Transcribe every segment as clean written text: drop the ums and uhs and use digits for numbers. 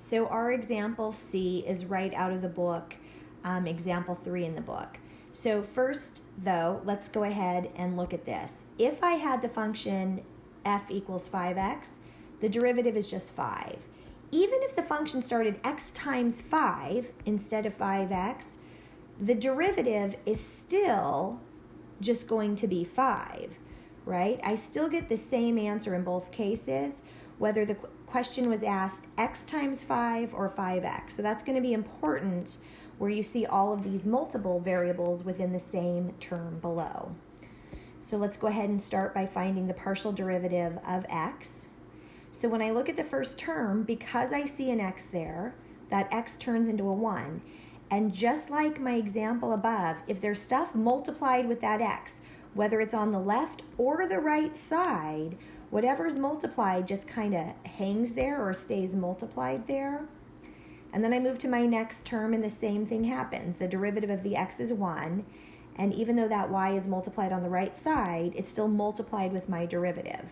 So our example C is right out of the book, example 3 in the book. So first, though, let's go ahead and look at this. If I had the function f equals 5x, the derivative is just 5. Even if the function started x times 5 instead of 5x, the derivative is still just going to be 5, right? I still get the same answer in both cases, whether the question was asked x times 5 or 5x. So that's going to be important where you see all of these multiple variables within the same term below. So let's go ahead and start by finding the partial derivative of x. So when I look at the first term, because I see an x there, that x turns into a 1. And just like my example above, if there's stuff multiplied with that x, whether it's on the left or the right side, whatever's multiplied just kind of hangs there or stays multiplied there. And then I move to my next term and the same thing happens. The derivative of the x is 1, and even though that y is multiplied on the right side, it's still multiplied with my derivative.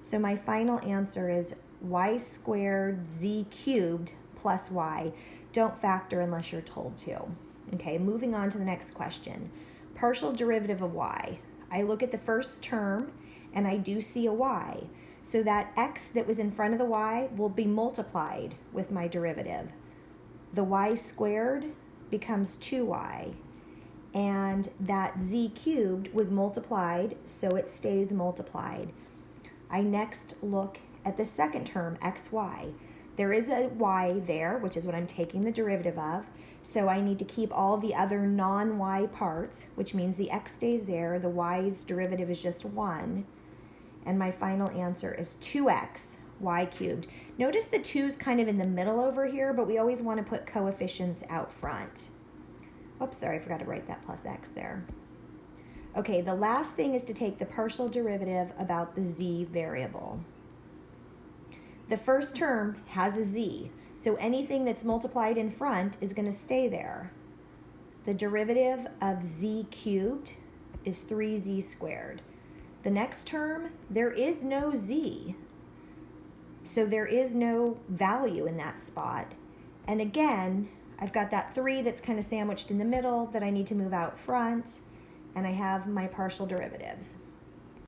So my final answer is y squared z cubed plus y. Don't factor unless you're told to. Okay, moving on to the next question. Partial derivative of y. I look at the first term and I do see a y. So that x that was in front of the y will be multiplied with my derivative. The y squared becomes 2y. And that z cubed was multiplied, so it stays multiplied. I next look at the second term, xy. There is a y there, which is what I'm taking the derivative of, so I need to keep all the other non-y parts, which means the x stays there, the y's derivative is just 1, and my final answer is 2x y cubed. Notice the 2's kind of in the middle over here, but we always want to put coefficients out front. Oops, sorry, I forgot to write that plus x there. Okay, the last thing is to take the partial derivative about the z variable. The first term has a z, so anything that's multiplied in front is going to stay there. The derivative of z cubed is 3z squared. The next term, there is no z, so there is no value in that spot. And again, I've got that 3 that's kind of sandwiched in the middle that I need to move out front, and I have my partial derivatives.